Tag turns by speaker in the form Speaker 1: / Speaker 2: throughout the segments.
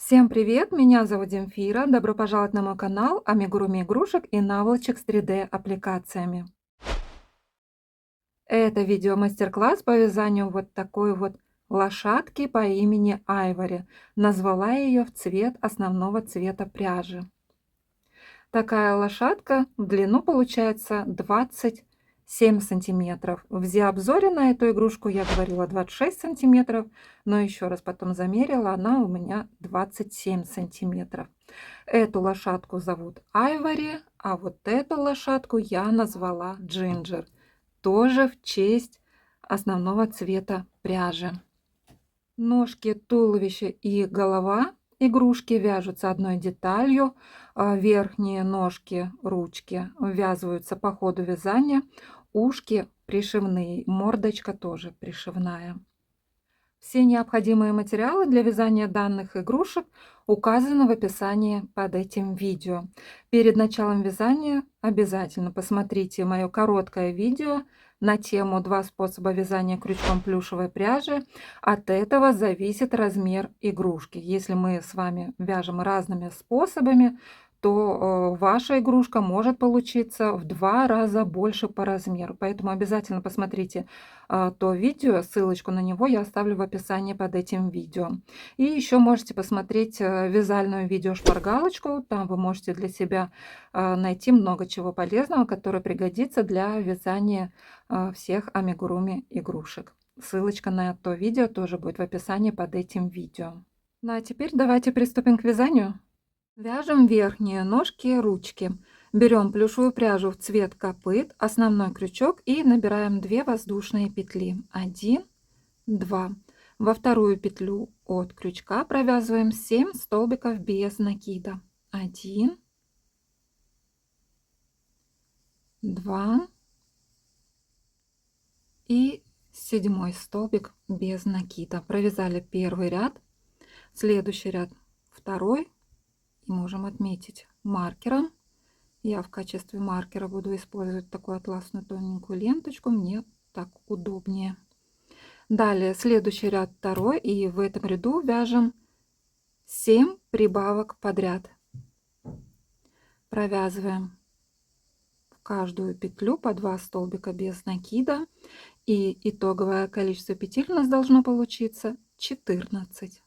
Speaker 1: Всем привет! Меня зовут Земфира. Добро пожаловать на мой канал Амигуруми игрушек и наволочек с 3D аппликациями. Это видео мастер-класс по вязанию вот такой вот лошадки по имени Айвори. Назвала ее в цвет основного цвета пряжи. Такая лошадка в длину получается 27 сантиметров. В обзоре на эту игрушку я говорила 26 сантиметров, но еще раз потом замерила, она у меня 27 сантиметров. Эту лошадку зовут Айвори, а вот эту лошадку я назвала Джинджер, тоже в честь основного цвета пряжи. Ножки, туловище и голова игрушки вяжутся одной деталью. Верхние ножки, ручки ввязываются по ходу вязания. Ушки пришивные, мордочка тоже пришивная. Все необходимые материалы для вязания данных игрушек указаны в описании под этим видео. Перед началом вязания обязательно посмотрите мое короткое видео на тему «Два способа вязания крючком плюшевой пряжи». От этого зависит размер игрушки. Если мы с вами вяжем разными способами, то ваша игрушка может получиться в 2 раза больше по размеру. Поэтому обязательно посмотрите то видео, ссылочку на него я оставлю в описании под этим видео. И еще можете посмотреть вязальную видео-шпаргалочку. Там вы можете для себя найти много чего полезного, которое пригодится для вязания всех амигуруми игрушек. Ссылочка на то видео тоже будет в описании под этим видео. Ну а теперь давайте приступим к вязанию. Вяжем верхние ножки и ручки. Берем плюшевую пряжу в цвет копыт, основной крючок и набираем 2 воздушные петли. 1, 2. Во вторую петлю от крючка провязываем 7 столбиков без накида. 1, 2 и 7 столбик без накида. Провязали первый ряд, следующий ряд второй. И можем отметить маркером. Я в качестве маркера буду использовать такую атласную тоненькую ленточку, мне так удобнее. Далее следующий ряд второй, и в этом ряду вяжем 7 прибавок подряд. Провязываем в каждую петлю по 2 столбика без накида, и итоговое количество петель у нас должно получиться 14.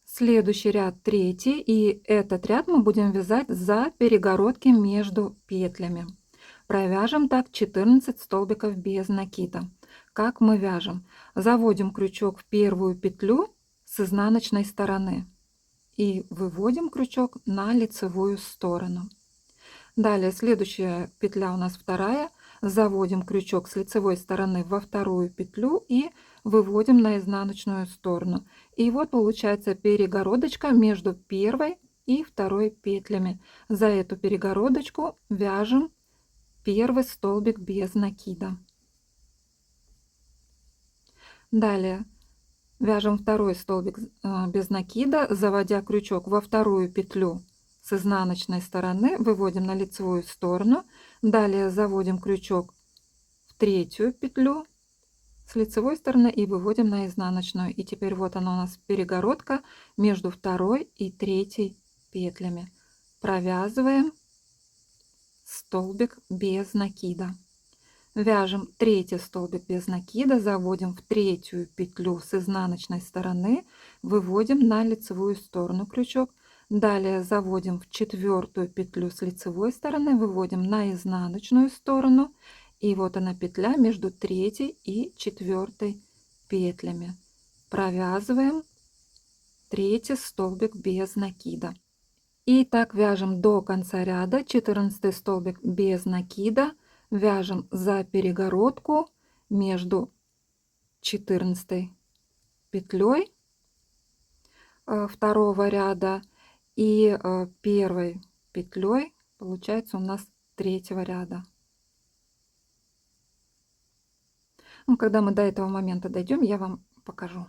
Speaker 1: Следующий ряд третий, и этот ряд мы будем вязать за перегородки между петлями. Провяжем так 14 столбиков без накида. Как мы вяжем? Заводим крючок в первую петлю с изнаночной стороны и выводим крючок на лицевую сторону. Далее следующая петля у нас вторая. Заводим крючок с лицевой стороны во вторую петлю и выводим на изнаночную сторону. И вот получается перегородочка между первой и второй петлями. За эту перегородочку вяжем первый столбик без накида. Далее вяжем второй столбик без накида, заводя крючок во вторую петлю с изнаночной стороны, выводим на лицевую сторону. Далее заводим крючок в третью петлю с лицевой стороны и выводим на изнаночную. И теперь вот она у нас перегородка между второй и третьей петлями. Провязываем столбик без накида. Вяжем третий столбик без накида, заводим в третью петлю с изнаночной стороны, выводим на лицевую сторону крючок. Далее заводим в четвертую петлю с лицевой стороны, выводим на изнаночную сторону. И вот она петля между третьей и четвертой петлями. Провязываем третий столбик без накида. И так вяжем до конца ряда. 14 столбик без накида. Вяжем за перегородку между 14 петлей второго ряда и первой петлей, получается у нас третьего ряда. Ну, когда мы до этого момента дойдем, я вам покажу.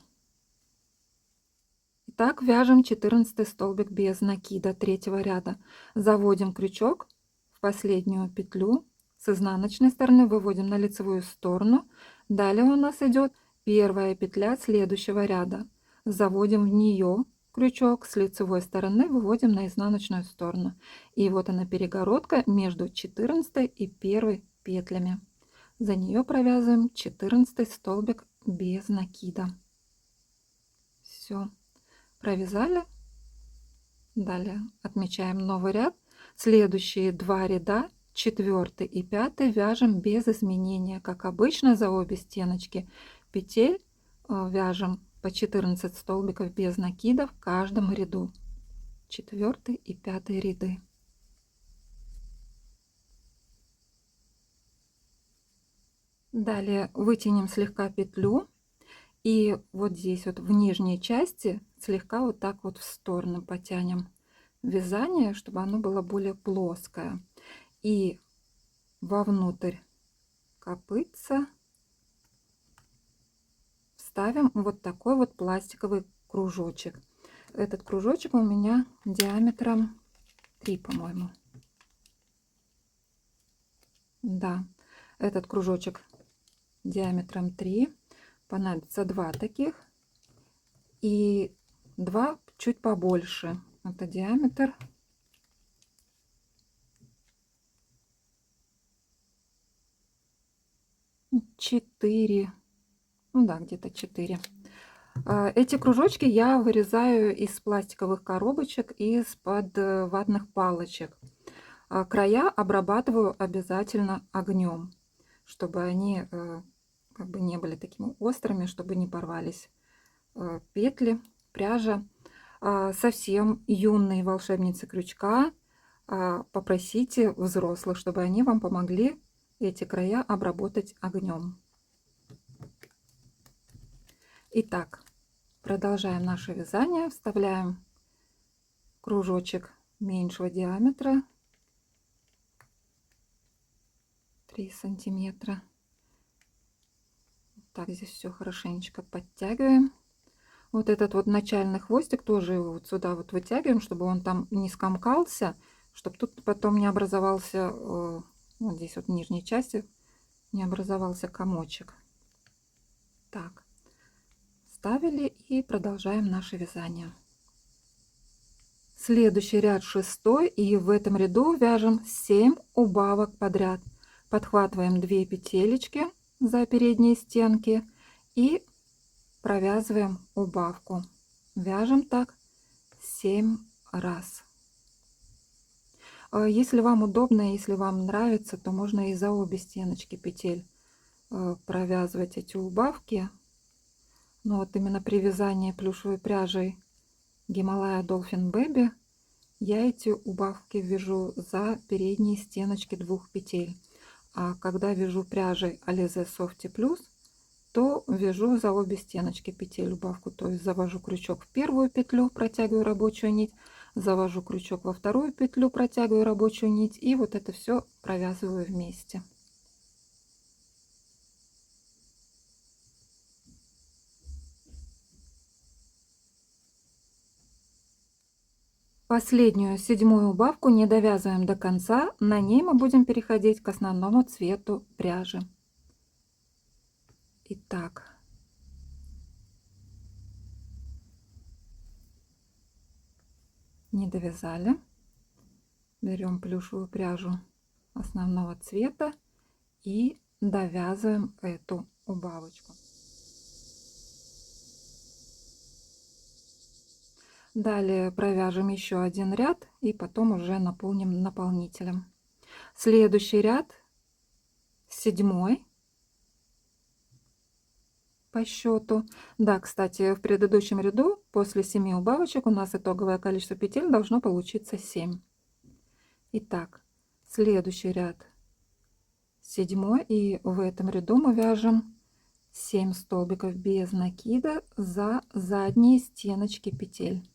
Speaker 1: Итак, вяжем 14 столбик без накида третьего ряда. Заводим крючок в последнюю петлю с изнаночной стороны, выводим на лицевую сторону. Далее у нас идет первая петля следующего ряда. Заводим в нее крючок с лицевой стороны, выводим на изнаночную сторону. И вот она перегородка между 14 и 1 петлями. За нее провязываем 14 столбик без накида. Все, провязали. Далее отмечаем новый ряд. Следующие 2 ряда, 4 и 5, вяжем без изменения. Как обычно, за обе стеночки петель вяжем по 14 столбиков без накида в каждом ряду. 4 и 5 ряды. Далее вытянем слегка петлю. И вот здесь вот в нижней части слегка вот так вот в сторону потянем вязание, чтобы оно было более плоское. И вовнутрь копытца вставим вот такой вот пластиковый кружочек. Этот кружочек у меня диаметром 3, по-моему. Да, этот кружочек диаметром 3. Понадобится 2 таких и 2 чуть побольше. Это диаметр 4. Ну да, где-то 4. Эти кружочки я вырезаю из пластиковых коробочек, из-под ватных палочек. Края обрабатываю обязательно огнем, чтобы они как бы не были такими острыми, чтобы не порвались петли, пряжа. Совсем юные волшебницы крючка, попросите взрослых, чтобы они вам помогли эти края обработать огнем. Итак, продолжаем наше вязание. Вставляем кружочек меньшего диаметра, 3 сантиметра. Так, здесь все хорошенечко подтягиваем. Вот этот вот начальный хвостик тоже вот сюда вот вытягиваем, чтобы он там не скомкался, чтобы тут потом не образовался, вот здесь вот в нижней части, не образовался комочек. Так, вставили и продолжаем наше вязание. Следующий ряд 6, и в этом ряду вяжем 7 убавок подряд. Подхватываем 2 петелечки за передние стенки и провязываем убавку. Вяжем так 7 раз. Если вам удобно, если вам нравится, то можно и за обе стеночки петель провязывать эти убавки. Но вот именно при вязании плюшевой пряжей Гималая Dolphin Baby я эти убавки вяжу за передние стеночки 2 петель. А когда вяжу пряжей Alize Softy Plus, то вяжу за обе стеночки петель убавку. То есть завожу крючок в первую петлю, протягиваю рабочую нить, завожу крючок во вторую петлю, протягиваю рабочую нить, и вот это все провязываю вместе. Последнюю 7-ю убавку не довязываем до конца, на ней мы будем переходить к основному цвету пряжи. Итак, не довязали, берем плюшевую пряжу основного цвета и довязываем эту убавочку. Далее провяжем еще один ряд и потом уже наполним наполнителем. Следующий ряд 7 по счету. Да, кстати, в предыдущем ряду после 7 убавочек у нас итоговое количество петель должно получиться 7. Итак, следующий ряд 7, и в этом ряду мы вяжем 7 столбиков без накида за задние стеночки петель.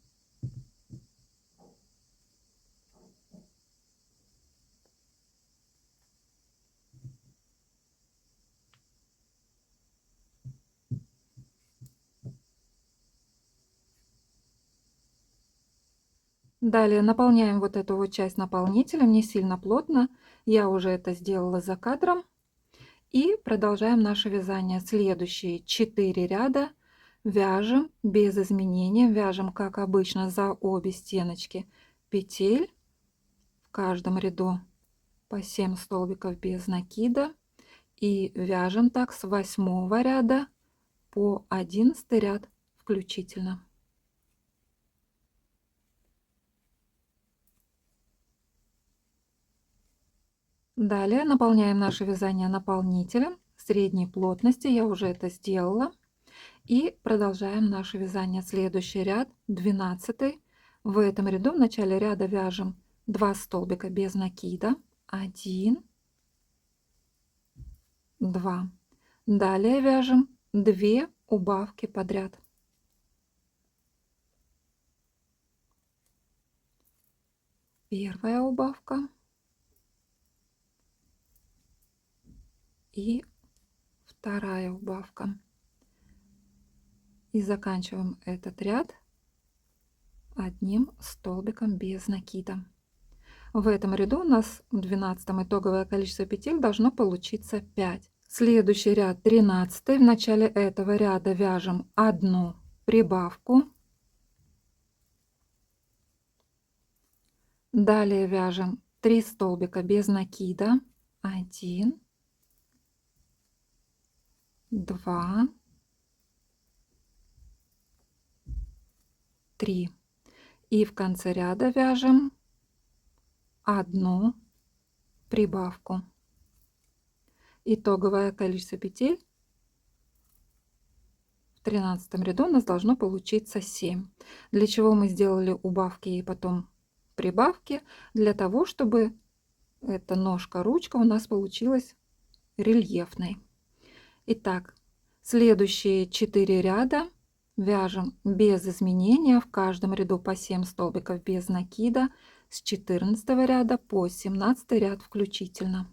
Speaker 1: Далее наполняем вот эту вот часть наполнителем, не сильно плотно. Я уже это сделала за кадром. И продолжаем наше вязание. Следующие 4 ряда вяжем без изменения, вяжем как обычно за обе стеночки петель, в каждом ряду по 7 столбиков без накида, и вяжем так с 8 ряда по 11 ряд включительно. Далее наполняем наше вязание наполнителем средней плотности, я уже это сделала. И продолжаем наше вязание. Следующий ряд 12. В этом ряду в начале ряда вяжем 2 столбика без накида, 1, 2. Далее вяжем 2 убавки подряд. Первая убавка и вторая убавка. И заканчиваем этот ряд одним столбиком без накида. В этом ряду у нас в 12 итоговое количество петель должно получиться 5. Следующий ряд 13. В начале этого ряда вяжем 1 прибавку. Далее вяжем 3 столбика без накида. 1, 2, 3. И в конце ряда вяжем 1 прибавку. Итоговое количество петель в 13 ряду у нас должно получиться 7. Для чего мы сделали убавки и потом прибавки? Для того, чтобы эта ножка-ручка у нас получилась рельефной. Итак, следующие 4 ряда вяжем без изменения, в каждом ряду по 7 столбиков без накида, с 14 ряда по 17 ряд включительно.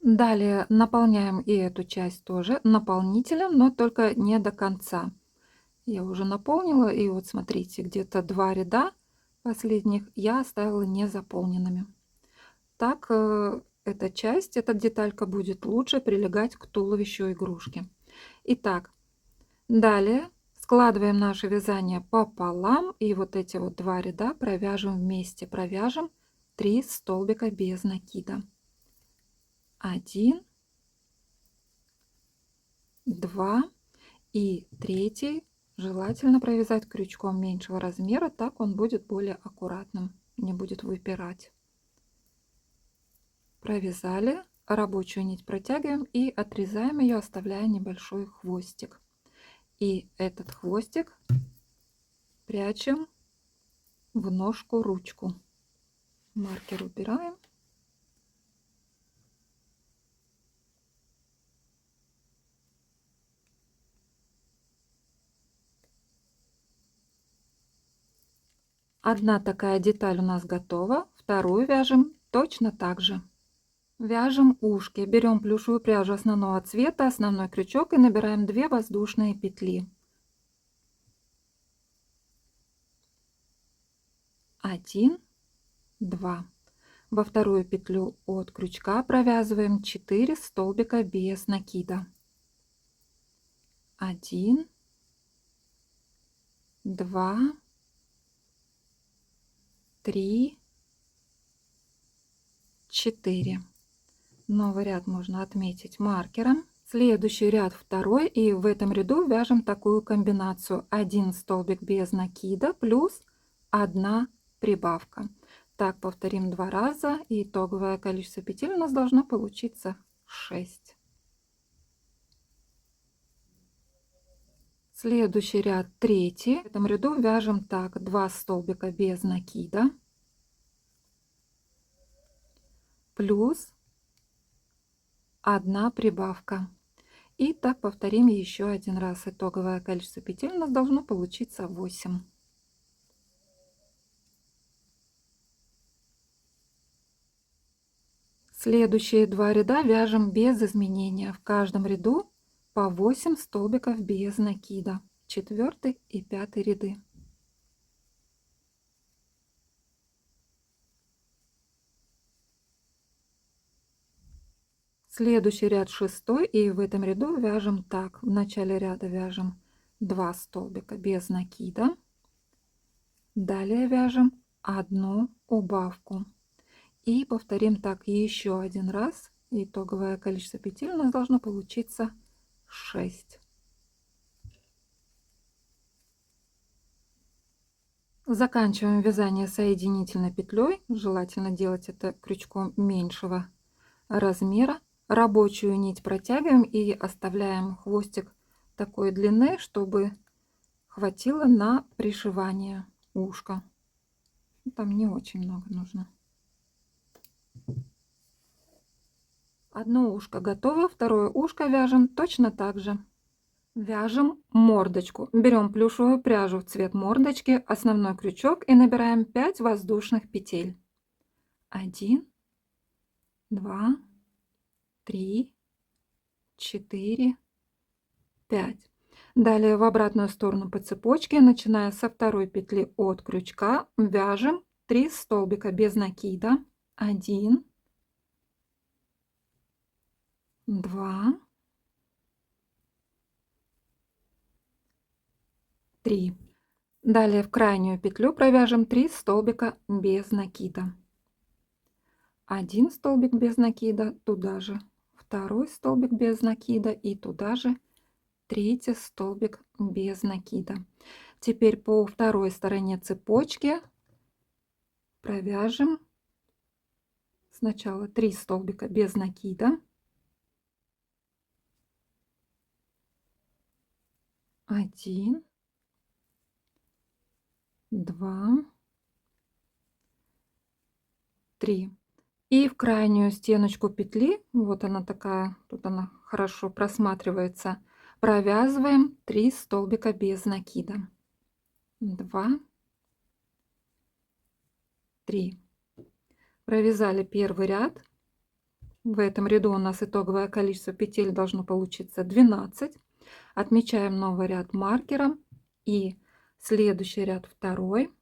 Speaker 1: Далее наполняем и эту часть тоже наполнителем, но только не до конца. Я уже наполнила, и вот смотрите, где-то 2 ряда последних я оставила не заполненными. Так эта часть, эта деталька будет лучше прилегать к туловищу игрушки. Итак, далее складываем наше вязание пополам, и вот эти вот 2 ряда провяжем вместе. Провяжем 3 столбика без накида. 1, 2 и 3 желательно провязать крючком меньшего размера, так он будет более аккуратным, не будет выпирать. Провязали, рабочую нить протягиваем и отрезаем ее, оставляя небольшой хвостик. И этот хвостик прячем в ножку ручку. Маркер убираем. Одна такая деталь у нас готова, вторую вяжем точно так же. Вяжем ушки, берем плюшевую пряжу основного цвета, основной крючок и набираем 2 воздушные петли. 1, 2. Во вторую петлю от крючка провязываем 4 столбика без накида. 1, 2, 3, 4. Новый ряд можно отметить маркером. Следующий ряд второй, и в этом ряду вяжем такую комбинацию: 1 столбик без накида плюс 1 прибавка. Так повторим 2 раза, и итоговое количество петель у нас должно получиться 6. Следующий ряд третий. В этом ряду вяжем так: 2 столбика без накида плюс 1 прибавка. И так повторим еще один раз. Итоговое количество петель у нас должно получиться 8. Следующие 2 ряда вяжем без изменения. В каждом ряду по 8 столбиков без накида. 4 и 5 ряды. Следующий ряд 6, и в этом ряду вяжем так. В начале ряда вяжем 2 столбика без накида. Далее вяжем 1 убавку. И повторим так еще один раз. Итоговое количество петель у нас должно получиться 6. Заканчиваем вязание соединительной петлей. Желательно делать это крючком меньшего размера. Рабочую нить протягиваем и оставляем хвостик такой длины, чтобы хватило на пришивание ушка. Там не очень много нужно. Одно ушко готово, второе ушко вяжем точно так же. Вяжем мордочку. Берем плюшевую пряжу в цвет мордочки, основной крючок и набираем 5 воздушных петель. 1, 2, 3, 4, 5. Далее в обратную сторону по цепочке, начиная со второй петли от крючка, вяжем 3 столбика без накида. 1, 2, 3. Далее в крайнюю петлю провяжем 3 столбика без накида. 1 столбик без накида, туда же второй столбик без накида и туда же третий столбик без накида. Теперь по второй стороне цепочки провяжем сначала 3 столбика без накида. 1, 2, 3. И в крайнюю стеночку петли, вот она такая, тут она хорошо просматривается, провязываем 3 столбика без накида. 2, 3. Провязали первый ряд. В этом ряду у нас итоговое количество петель должно получиться 12. Отмечаем новый ряд маркером и следующий ряд второй.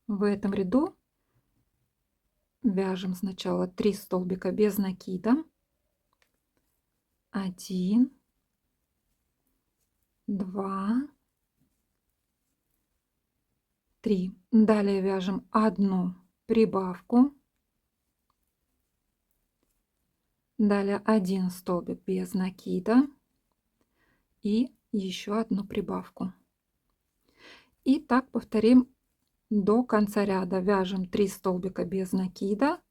Speaker 1: В этом ряду вяжем сначала 3 столбика без накида. 1, 2, 3. Далее вяжем 1 прибавку. Далее 1 столбик без накида и еще одну прибавку. И так повторим до конца ряда. Вяжем 3 столбика без накида.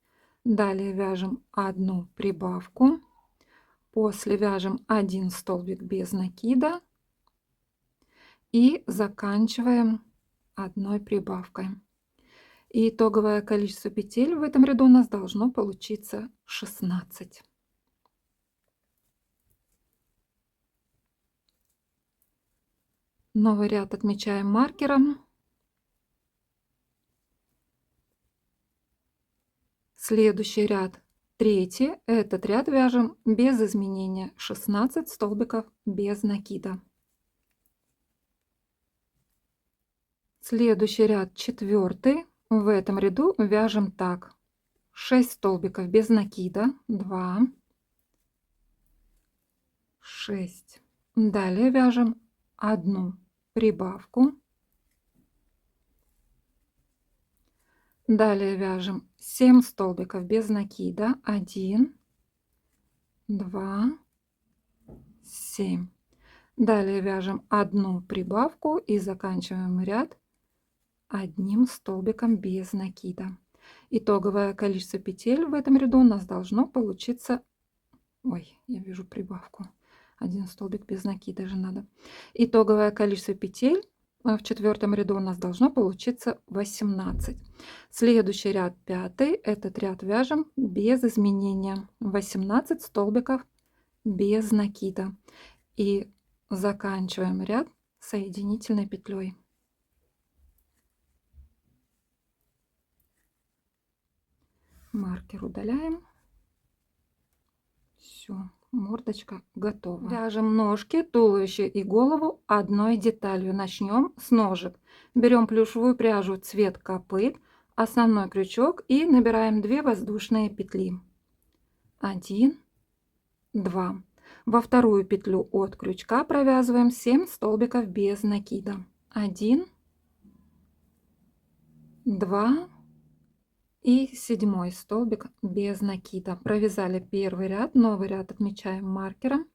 Speaker 1: Далее вяжем 1 прибавку. После вяжем 1 столбик без накида. И заканчиваем 1 прибавкой. И итоговое количество петель в этом ряду у нас должно получиться 16. Новый ряд отмечаем маркером. Следующий ряд, третий. Этот ряд вяжем без изменения. 16 столбиков без накида. Следующий ряд, четвертый. В этом ряду вяжем так. 6 столбиков без накида. 2, 6. Далее вяжем 1 прибавку. Далее вяжем 7 столбиков без накида. 1, 2, 7. Далее вяжем 1 прибавку и заканчиваем ряд 1 столбиком без накида. Итоговое количество петель в этом ряду у нас должно получиться... Ой, я вижу прибавку. 1 столбик без накида же надо. Итоговое количество петель в четвертом ряду у нас должно получиться 18. Следующий ряд, пятый. Этот ряд вяжем без изменения. 18 столбиков без накида. И заканчиваем ряд соединительной петлей. Маркер удаляем. Все, мордочка готова. Вяжем ножки, туловище и голову одной деталью. Начнем с ножек. Берем плюшевую пряжу цвет копыт, основной крючок и набираем 2 воздушные петли. 1, 2. Во вторую петлю от крючка провязываем 7 столбиков без накида. 1, 2 и 7 столбик без накида. Провязали первый ряд, новый ряд отмечаем маркером.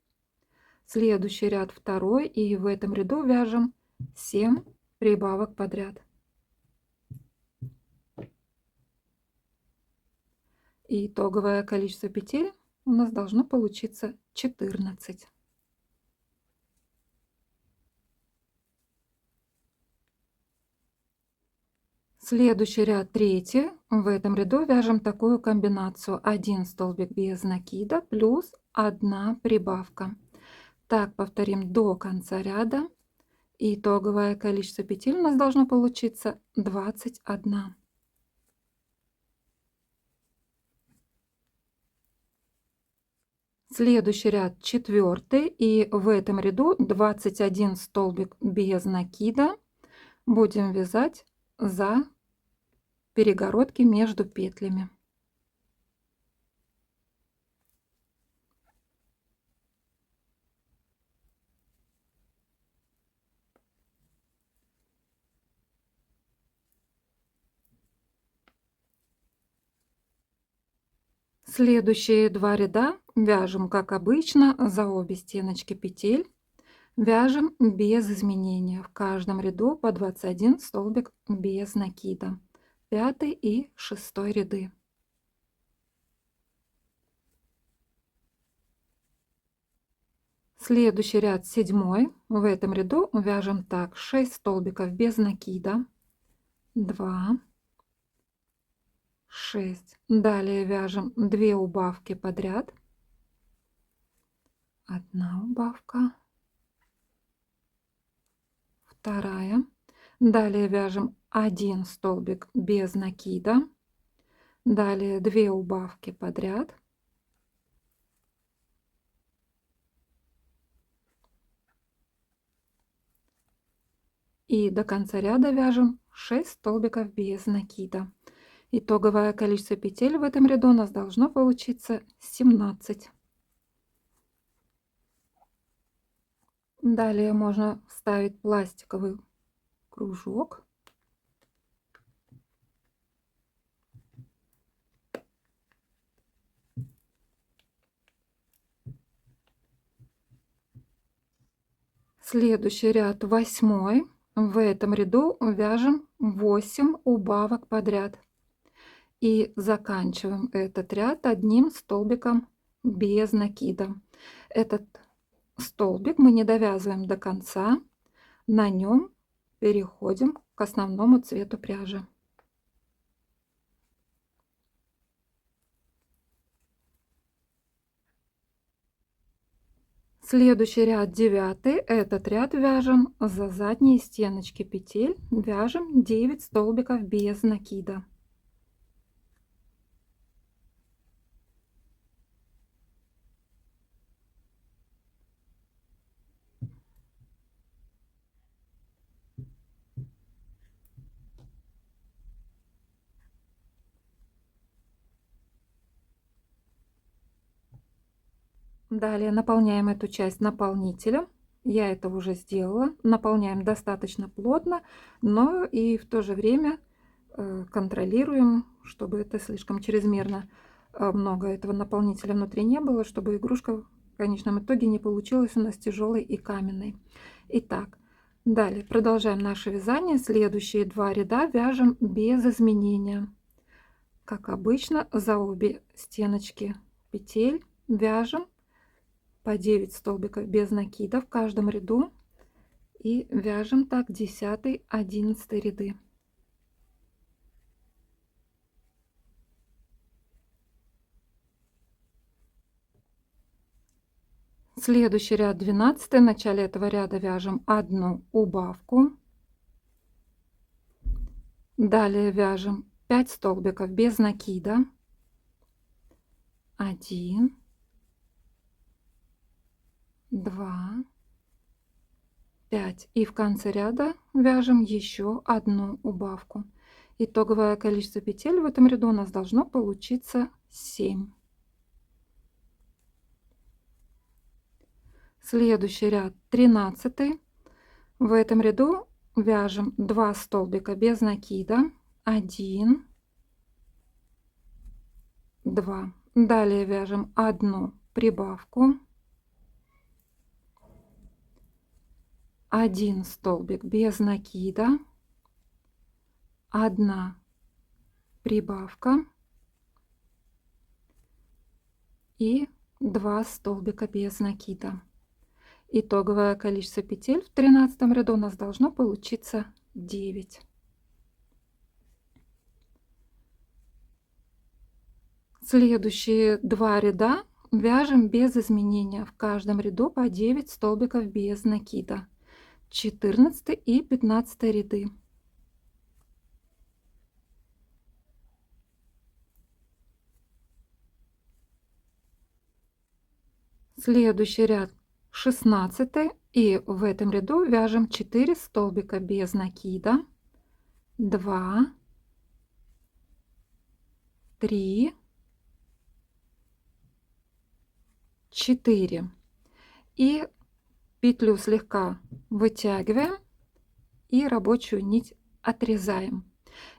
Speaker 1: Следующий ряд второй, и в этом ряду вяжем 7 прибавок подряд. И итоговое количество петель у нас должно получиться 14. Следующий ряд третий. В этом ряду вяжем такую комбинацию: 1 столбик без накида плюс 1 прибавка. Так повторим до конца ряда. И итоговое количество петель у нас должно получиться 21. Следующий ряд четвертый, и в этом ряду 21 столбик без накида будем вязать за перегородки между петлями. Следующие два ряда вяжем как обычно за обе стеночки петель. Вяжем без изменения. В каждом ряду по 21 столбик без накида. 5 и 6 ряды. Следующий ряд 7. В этом ряду вяжем так: 6 столбиков без накида. 2, 6. Далее вяжем 2 убавки подряд. 1 убавка. 2. Далее вяжем 1 столбик без накида. Далее 2 убавки подряд. И до конца ряда вяжем 6 столбиков без накида. Итоговое количество петель в этом ряду у нас должно получиться 17. Далее можно вставить пластиковый кружок. Следующий ряд 8. В этом ряду вяжем 8 убавок подряд. И заканчиваем этот ряд одним столбиком без накида. Этот столбик мы не довязываем до конца. На нем переходим к основному цвету пряжи. Следующий ряд 9. Этот ряд вяжем за задние стеночки петель. Вяжем 9 столбиков без накида. Далее наполняем эту часть наполнителем. Я это уже сделала. Наполняем достаточно плотно, но и в то же время контролируем, чтобы это слишком чрезмерно много этого наполнителя внутри не было, чтобы игрушка в конечном итоге не получилась у нас тяжелой и каменной. Итак, далее продолжаем наше вязание. Следующие два ряда вяжем без изменения. Как обычно, за обе стеночки петель вяжем по 9 столбиков без накида в каждом ряду и вяжем так 10-11 ряды. Следующий ряд 12. В начале этого ряда вяжем 1 убавку. Далее вяжем 5 столбиков без накида. 1, 2, 5. И в конце ряда вяжем еще 1 убавку. Итоговое количество петель в этом ряду у нас должно получиться 7. Следующий ряд 13. В этом ряду вяжем 2 столбика без накида, 1, 2. Далее вяжем 1 прибавку, 1 столбик без накида, 1 прибавка и 2 столбика без накида. Итоговое количество петель в 13 ряду у нас должно получиться 9. Следующие 2 ряда вяжем без изменения. В каждом ряду по 9 столбиков без накида. 14 и 15 ряды. Следующий ряд 16, и в этом ряду вяжем 4 столбика без накида, 2, 3, 4, и петлю слегка вытягиваем и рабочую нить отрезаем.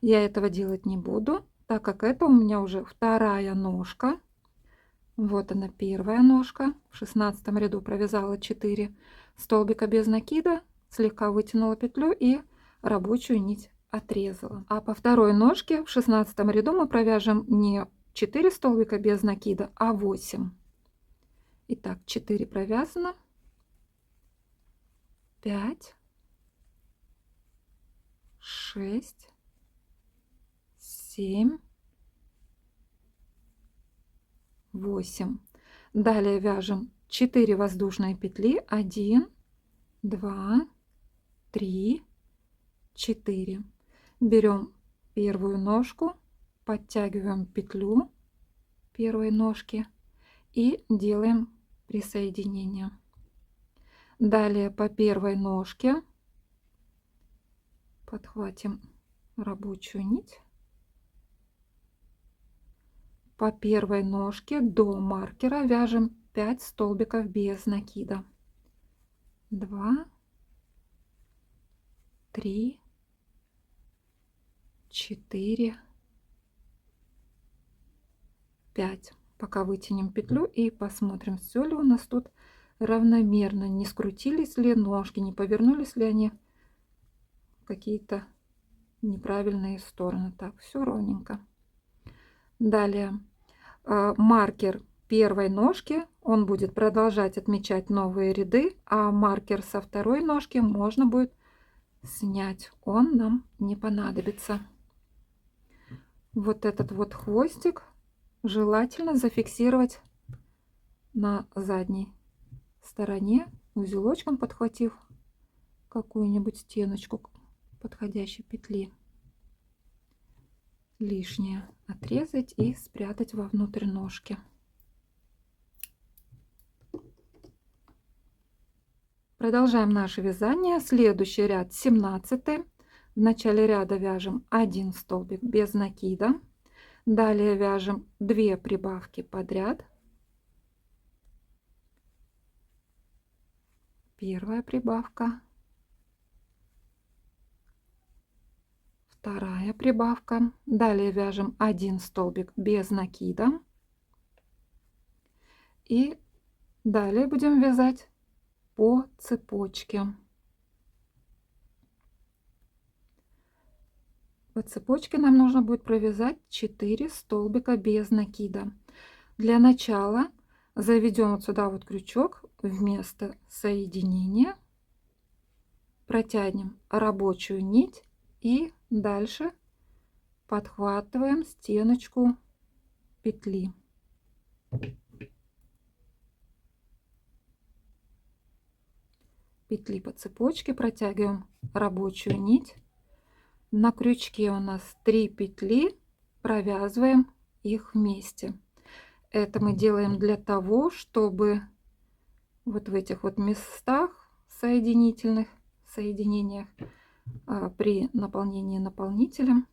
Speaker 1: Я этого делать не буду, так как это у меня уже вторая ножка. Вот она, первая ножка. В 16 ряду провязала 4 столбика без накида, слегка вытянула петлю и рабочую нить отрезала. А по второй ножке в 16 ряду мы провяжем не 4 столбика без накида, а 8. Итак, 4 провязано, 5, 6, 7, 8. Далее вяжем 4 воздушные петли, 1, 2, 3, 4. Берем первую ножку, подтягиваем петлю первой ножки и делаем присоединение. Далее по первой ножке подхватим рабочую нить. По первой ножке до маркера вяжем 5 столбиков без накида. 2, 3, 4, 5. Пока вытянем петлю и посмотрим, все ли у нас тут равномерно, не скрутились ли ножки, не повернулись ли они в какие-то неправильные стороны. Так, все ровненько. Далее маркер первой ножки, он будет продолжать отмечать новые ряды, а маркер со второй ножки можно будет снять, он нам не понадобится. Вот этот вот хвостик желательно зафиксировать на задней стороне узелочком, подхватив какую-нибудь стеночку подходящей петли. Лишнее отрезать и спрятать вовнутрь ножки. Продолжаем наше вязание. Следующий ряд 17. В начале ряда вяжем 1 столбик без накида. Далее вяжем 2 прибавки подряд. Первая прибавка, вторая прибавка. Далее вяжем 1 столбик без накида. И далее будем вязать по цепочке. По цепочке нам нужно будет провязать 4 столбика без накида. Для начала заведем вот сюда вот крючок вместо соединения, протянем рабочую нить и дальше подхватываем стеночку петли. Петли по цепочке, протягиваем рабочую нить. На крючке у нас 3 петли, провязываем их вместе. Это мы делаем для того, чтобы вот в этих вот местах соединениях при наполнении наполнителем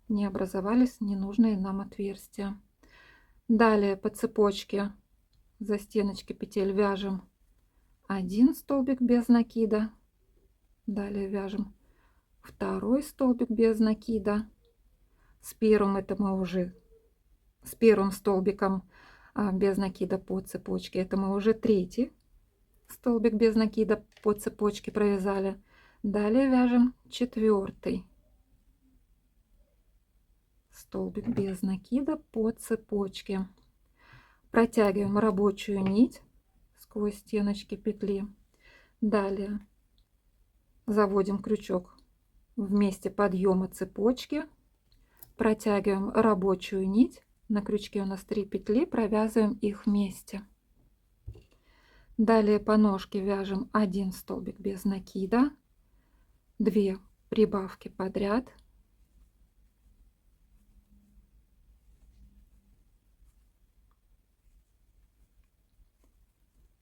Speaker 1: не образовались ненужные нам отверстия. Далее по цепочке за стеночки петель вяжем 1 столбик без накида, далее вяжем 2 столбик без накида, с первым это мы уже с первым столбиком без накида по цепочке, это мы уже 3 столбик без накида по цепочке провязали. Далее вяжем 4 столбик без накида по цепочке, протягиваем рабочую нить сквозь стеночки петли, далее заводим крючок в месте подъема цепочки, протягиваем рабочую нить, на крючке у нас 3 петли, провязываем их вместе. Далее по ножке вяжем 1 столбик без накида, 2 прибавки подряд,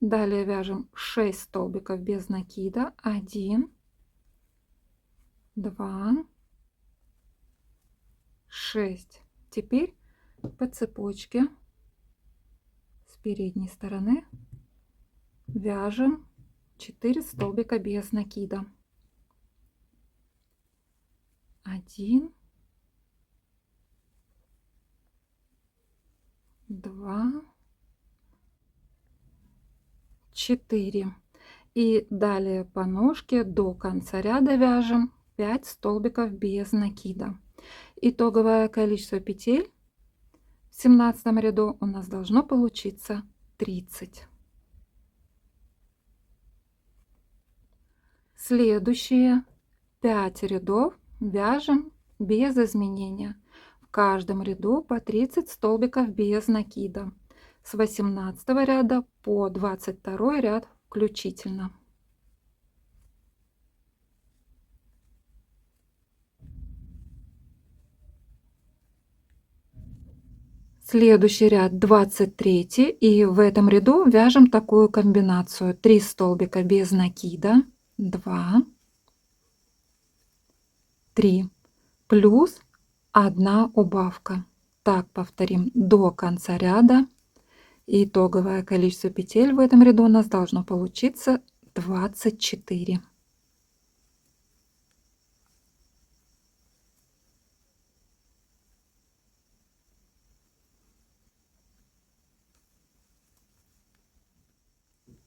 Speaker 1: далее вяжем 6 столбиков без накида, 1, 2, 6. Теперь по цепочке с передней стороны вяжем 4 столбика без накида, 1, 2, 4. И далее по ножке до конца ряда вяжем 5 столбиков без накида. Итоговое количество петель в 17 ряду у нас должно получиться 30. Следующие 5 рядов вяжем без изменения. В каждом ряду по 30 столбиков без накида. С 18 ряда по 22 ряд включительно. Следующий ряд 23, и в этом ряду вяжем такую комбинацию: 3 столбика без накида, 2, 3, плюс 1 убавка. Так повторим до конца ряда. Итоговое количество петель в этом ряду у нас должно получиться 24.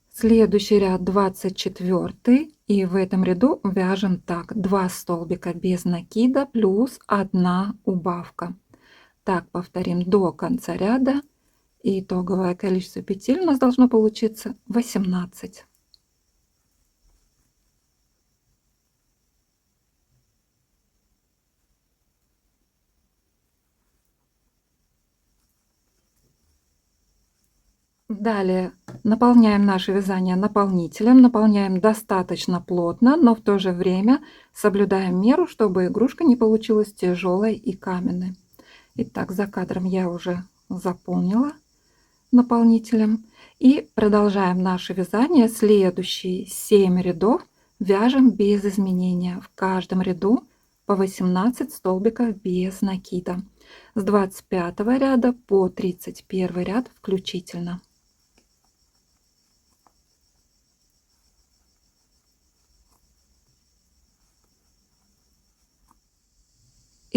Speaker 1: Следующий ряд 24, и в этом ряду вяжем так: 2 столбика без накида плюс 1 убавка. Так повторим до конца ряда. И итоговое количество петель у нас должно получиться 18. Далее наполняем наше вязание наполнителем, наполняем достаточно плотно, но в то же время соблюдаем меру, чтобы игрушка не получилась тяжелой и каменной. Итак, за кадром я уже заполнила наполнителем. И продолжаем наше вязание. Следующие 7 рядов вяжем без изменения. В каждом ряду по 18 столбиков без накида. С 25 ряда по 31 ряд включительно.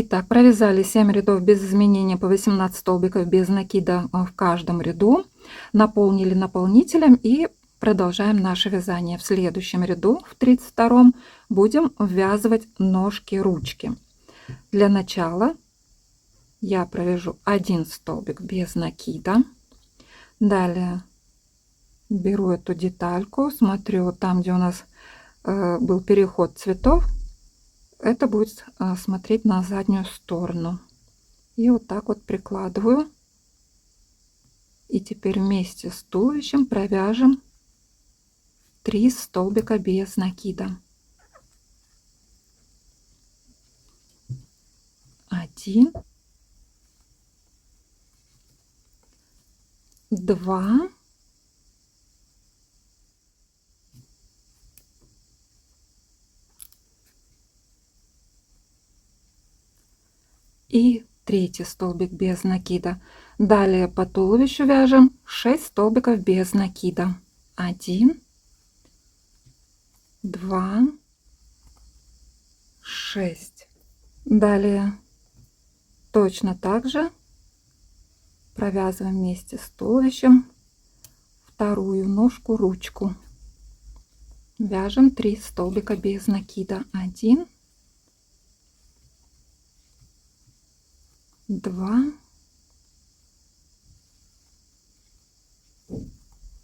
Speaker 1: Итак, провязали 7 рядов без изменения по 18 столбиков без накида в каждом ряду, наполнили наполнителем и продолжаем наше вязание. В следующем ряду, в 32, будем ввязывать ножки ручки. Для начала я провяжу 1 столбик без накида, далее беру эту детальку, смотрю там, где у нас был переход цветов, это будет смотреть на заднюю сторону. И вот так вот прикладываю. И теперь вместе с туловищем провяжем 3 столбика без накида. 1, 2, и 3 столбик без накида. Далее по туловищу вяжем 6 столбиков без накида. 1, 2, 6. Далее точно так же провязываем вместе с туловищем вторую ножку, ручку. Вяжем 3 столбика без накида. 1, 2,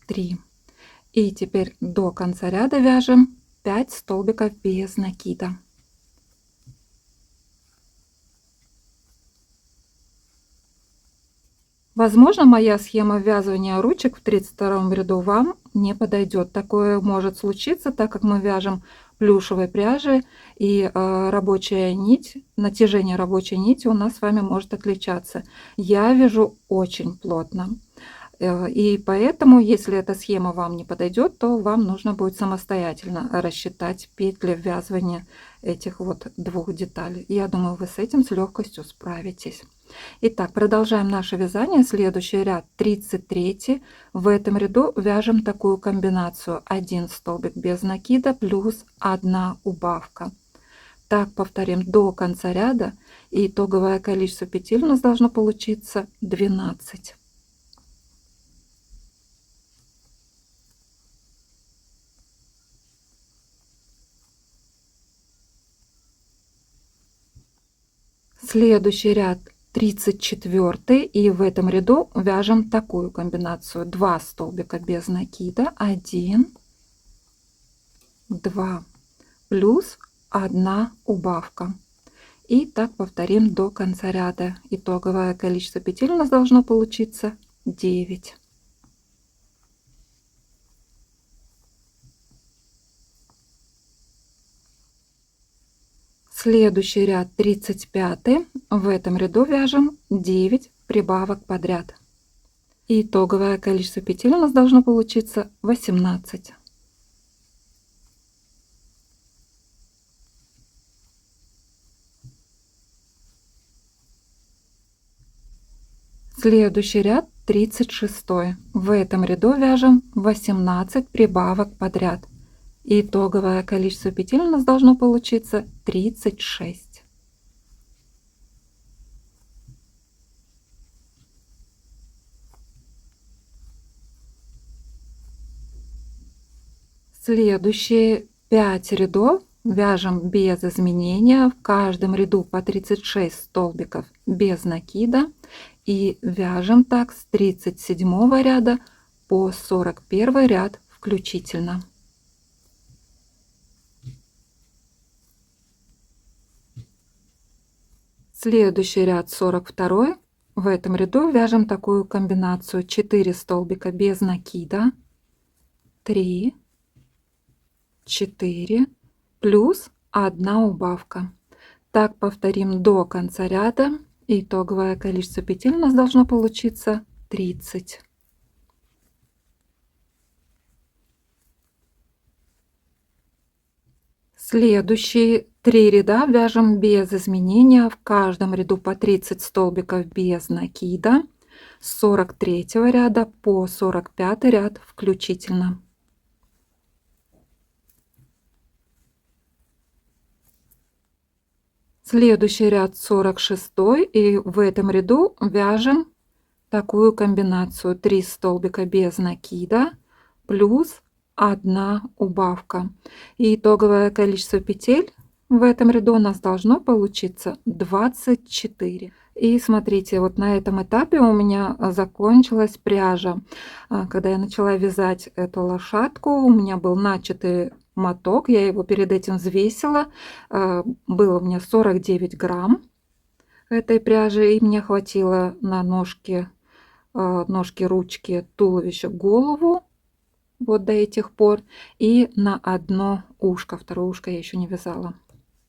Speaker 1: 3. И теперь до конца ряда вяжем 5 столбиков без накида. Возможно, моя схема ввязывания ручек в 32 ряду вам не подойдет. Такое может случиться, так как мы вяжем плюшевой пряжей, и рабочая нить, натяжение рабочей нити у нас с вами может отличаться. Я вяжу очень плотно. И поэтому, если эта схема вам не подойдет, то вам нужно будет самостоятельно рассчитать петли ввязывания этих вот двух деталей. Я думаю, вы с этим с легкостью справитесь. Итак, продолжаем наше вязание. Следующий ряд 33. В этом ряду вяжем такую комбинацию: 1 столбик без накида плюс 1 убавка. Так повторим до конца ряда, и итоговое количество петель у нас должно получиться 12. Следующий ряд 34, и в этом ряду вяжем такую комбинацию: 2 столбика без накида, 1, 2 плюс 1 убавка. И так повторим до конца ряда. Итоговое количество петель у нас должно получиться 9. Следующий ряд 35. В этом ряду вяжем 9 прибавок подряд. Итоговое количество петель у нас должно получиться 18. Следующий ряд 36. В этом ряду вяжем 18 прибавок подряд. Итоговое количество петель у нас должно получиться 36. Следующие 5 рядов вяжем без изменения. В каждом ряду по 36 столбиков без накида. И вяжем так с 37 ряда по 41 ряд включительно. Следующий ряд 42. В этом ряду вяжем такую комбинацию: 4 столбика без накида, 3, 4 плюс 1 убавка. Так повторим до конца ряда. Итоговое количество петель у нас должно получиться 30. Следующие 3 ряда вяжем без изменения. В каждом ряду по 30 столбиков без накида, с 43 ряда по 45 ряд включительно. Следующий ряд 46, и в этом ряду вяжем такую комбинацию: 3 столбика без накида плюс 1 убавка. И итоговое количество петель в этом ряду у нас должно получиться 24. И смотрите, вот на этом этапе у меня закончилась пряжа. Когда я начала вязать эту лошадку, у меня был начатый моток, я его перед этим взвесила. Было у меня 49 грамм этой пряжи, и мне хватило на ножки, ручки, туловище, голову вот до этих пор, и на одно ушко. Второе ушко я еще не вязала.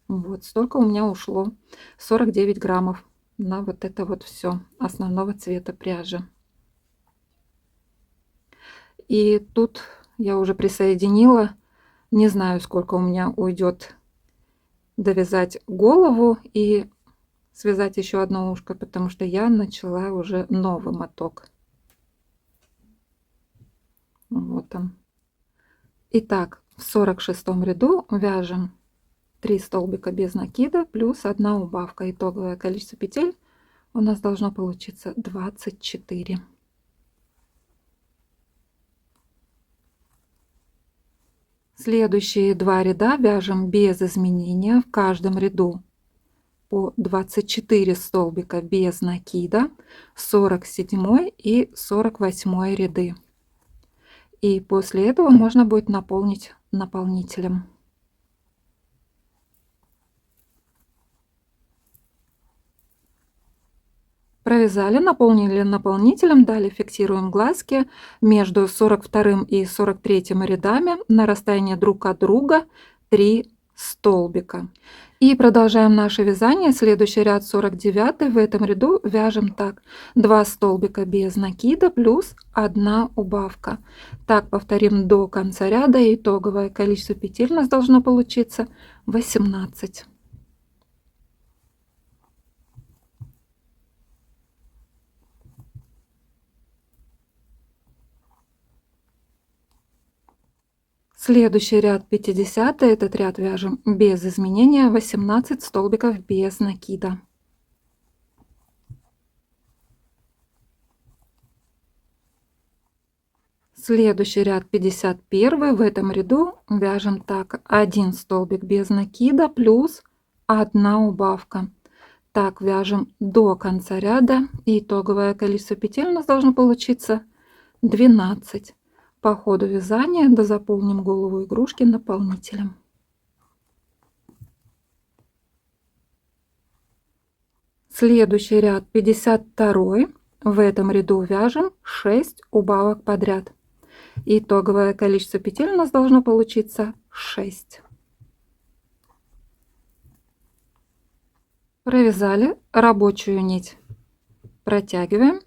Speaker 1: Вот столько у меня ушло: 49 граммов на вот это вот все основного цвета пряжи. И тут я уже присоединила, не знаю, сколько у меня уйдет довязать голову и связать еще одно ушко, потому что я начала уже новый моток. Вот он. Итак, В 46 ряду вяжем 3 столбика без накида плюс 1 убавка. Итоговое количество петель у нас должно получиться 24. Следующие 2 ряда вяжем без изменения. В каждом ряду по 24 столбика без накида, 47 и 48 ряды. И после этого можно будет наполнить наполнителем. Провязали, наполнили наполнителем, далее фиксируем глазки между 42 и 43 рядами на расстоянии друг от друга 3 столбика. И продолжаем наше вязание. Следующий ряд 49. В этом ряду вяжем так: 2 столбика без накида плюс 1 убавка. Так повторим до конца ряда. Итоговое количество петель у нас должно получиться 18. Следующий ряд 50. Этот ряд вяжем без изменения, 18 столбиков без накида. Следующий ряд 51. В этом ряду вяжем так: 1 столбик без накида плюс 1 убавка. Так вяжем до конца ряда, и итоговое количество петель у нас должно получиться 12. По ходу вязания дозаполним голову игрушки наполнителем. Следующий ряд 52. В этом ряду вяжем 6 убавок подряд. Итоговое количество петель у нас должно получиться 6. Провязали рабочую нить, протягиваем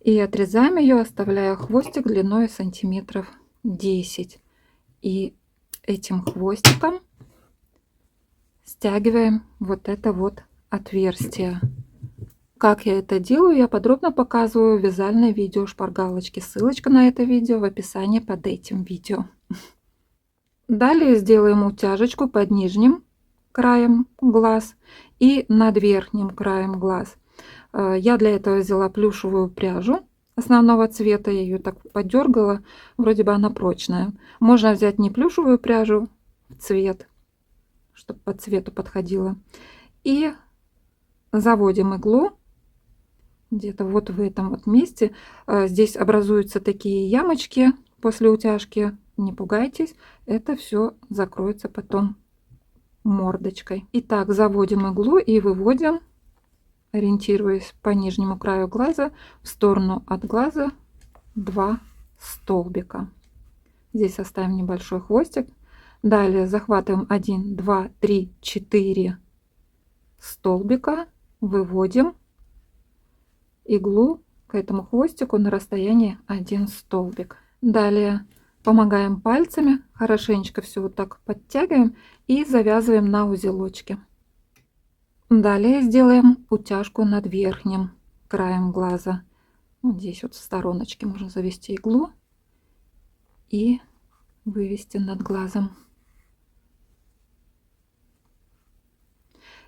Speaker 1: и отрезаем ее, оставляя хвостик длиной сантиметров 10. И этим хвостиком стягиваем вот это вот отверстие. Как я это делаю, я подробно показываю в вязальной видео шпаргалочки. Ссылочка на это видео в описании под этим видео. Далее сделаем утяжечку под нижним краем глаз и над верхним краем глаз. Я для этого взяла плюшевую пряжу основного цвета, я ее так подергала, вроде бы она прочная. Можно взять не плюшевую пряжу, цвет, чтобы по цвету подходила. И заводим иглу где-то вот в этом вот месте. Здесь образуются такие ямочки после утяжки. Не пугайтесь, это все закроется потом мордочкой. Итак, заводим иглу и выводим, ориентируясь по нижнему краю глаза, в сторону от глаза 2 столбика. Здесь оставим небольшой хвостик. Далее захватываем 1, 2, 3, 4 столбика, выводим иглу к этому хвостику на расстоянии 1 столбик. Далее помогаем пальцами, хорошенечко все вот так подтягиваем и завязываем на узелочке. Далее сделаем утяжку над верхним краем глаза. Вот здесь вот в стороночке можно завести иглу и вывести над глазом.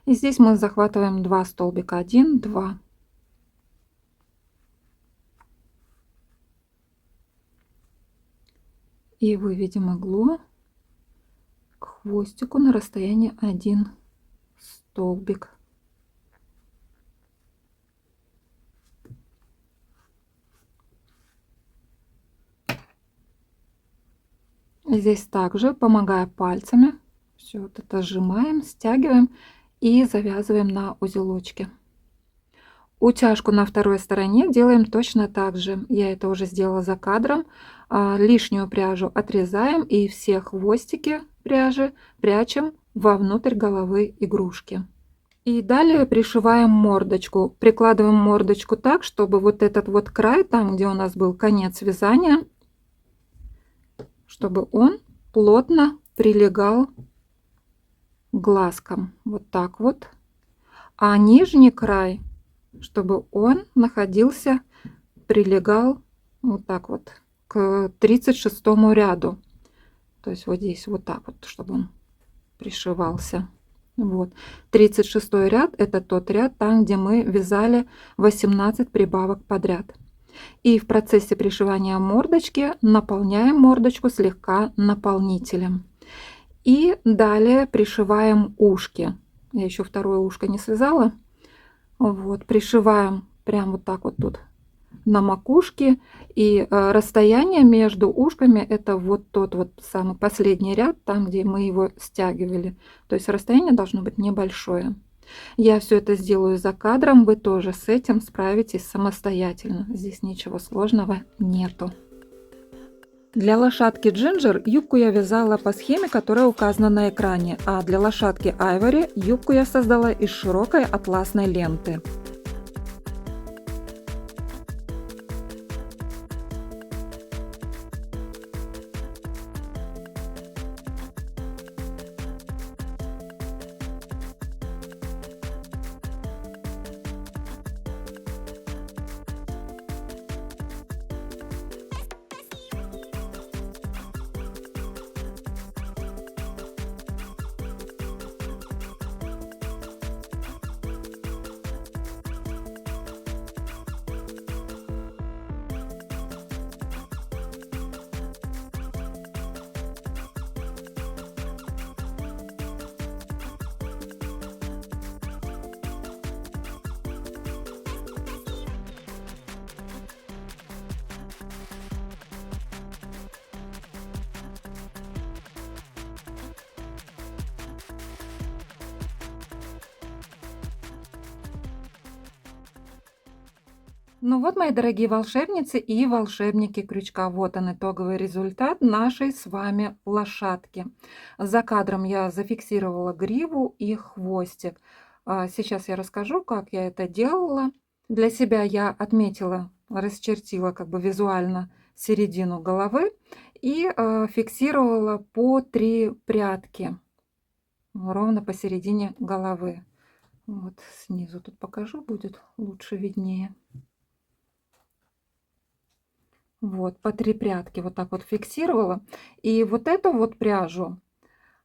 Speaker 1: И здесь мы захватываем 2 столбика, 1, 2. И выведем иглу к хвостику на расстоянии 1 столбик. Здесь также, помогая пальцами, все вот это сжимаем, стягиваем и завязываем на узелочке. Утяжку на второй стороне делаем точно так же. Я это уже сделала за кадром. Лишнюю пряжу отрезаем и все хвостики пряжи прячем вовнутрь головы игрушки. И далее пришиваем мордочку. Прикладываем мордочку так, чтобы вот этот вот край, там где у нас был конец вязания, чтобы он плотно прилегал к глазкам. Вот так вот. А нижний край, чтобы он находился, прилегал вот так вот к 36 ряду. То есть вот здесь вот так вот, чтобы он пришивался. Вот. 36 ряд – это тот ряд, там, где мы вязали 18 прибавок подряд. И в процессе пришивания мордочки наполняем мордочку слегка наполнителем. И далее пришиваем ушки. Я еще второе ушко не связала. Вот, пришиваем прям вот так вот тут на макушке. И расстояние между ушками – это вот тот вот самый последний ряд, там, где мы его стягивали. То есть расстояние должно быть небольшое. Я все это сделаю за кадром, вы тоже с этим справитесь самостоятельно. Здесь ничего сложного нету. Для лошадки Джинджер юбку я вязала по схеме, которая указана на экране, а для лошадки Айвори юбку я создала из широкой атласной ленты. Ну вот, мои дорогие волшебницы и волшебники крючка, вот он итоговый результат нашей с вами лошадки. За кадром я зафиксировала гриву и хвостик. Сейчас я расскажу, как я это делала. Для себя я отметила, расчертила как бы визуально середину головы и фиксировала по 3 прядки ровно посередине головы. Вот снизу тут покажу, будет лучше виднее. Вот, по 3 прядки вот так вот фиксировала. И вот эту вот пряжу,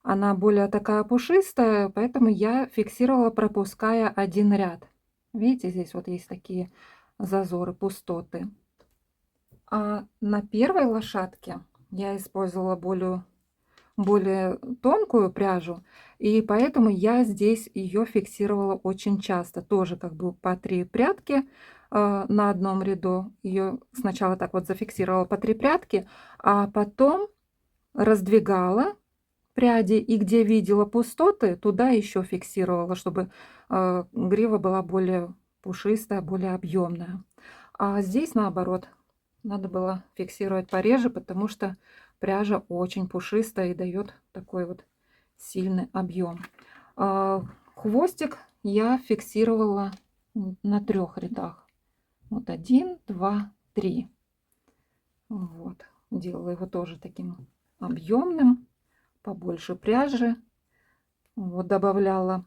Speaker 1: она более такая пушистая, поэтому я фиксировала, пропуская один ряд. Видите, здесь вот есть такие зазоры, пустоты. А на первой лошадке я использовала более тонкую пряжу, и поэтому я здесь ее фиксировала очень часто. Тоже как бы по 3 прядки на одном ряду. Ее сначала так вот зафиксировала по 3 прядки, а потом раздвигала пряди, и где видела пустоты, туда еще фиксировала, чтобы грива была более пушистая, более объемная. А здесь наоборот, надо было фиксировать пореже, потому что пряжа очень пушистая и дает такой вот сильный объем. Хвостик я фиксировала на 3 рядах. Вот 1, 2, 3. Вот. Делала его тоже таким объемным, побольше пряжи. Вот добавляла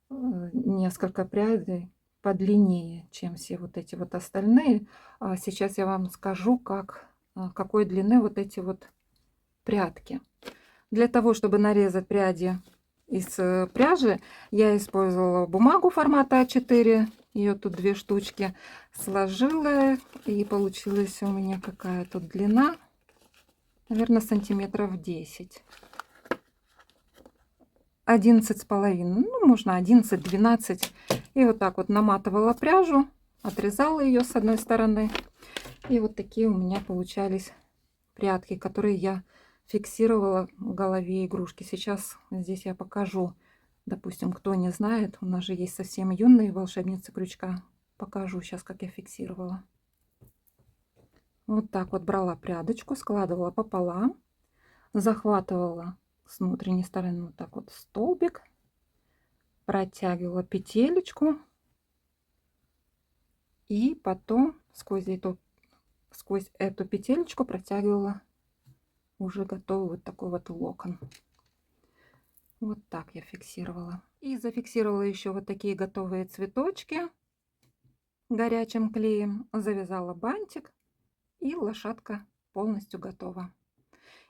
Speaker 1: несколько прядей подлиннее, чем все вот эти вот остальные. Сейчас я вам скажу, какой длины вот эти вот прядки. Для того, чтобы нарезать пряди из пряжи, я использовала бумагу формата А4. Ее тут 2 штучки. Сложила, и получилась у меня какая тут длина. Наверное, сантиметров 10. 11,5, ну, можно 11-12. И вот так вот наматывала пряжу, отрезала ее с одной стороны. И вот такие у меня получались прядки, которые я фиксировала в голове игрушки. Сейчас здесь я покажу. Допустим, кто не знает, у нас же есть совсем юные волшебницы крючка. Покажу сейчас, как я фиксировала. Вот так вот брала прядочку, складывала пополам, захватывала с внутренней стороны вот так вот столбик, протягивала петелечку и потом сквозь эту петелечку протягивала уже готовый вот такой вот локон. Вот так я фиксировала. И зафиксировала еще вот такие готовые цветочки горячим клеем. Завязала бантик, и лошадка полностью готова.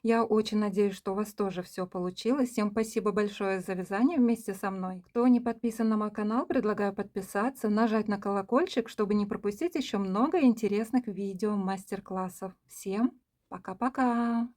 Speaker 1: Я очень надеюсь, что у вас тоже все получилось. Всем спасибо большое за вязание вместе со мной. Кто не подписан на мой канал, предлагаю подписаться, нажать на колокольчик, чтобы не пропустить еще много интересных видео, мастер-классов. Всем пока-пока!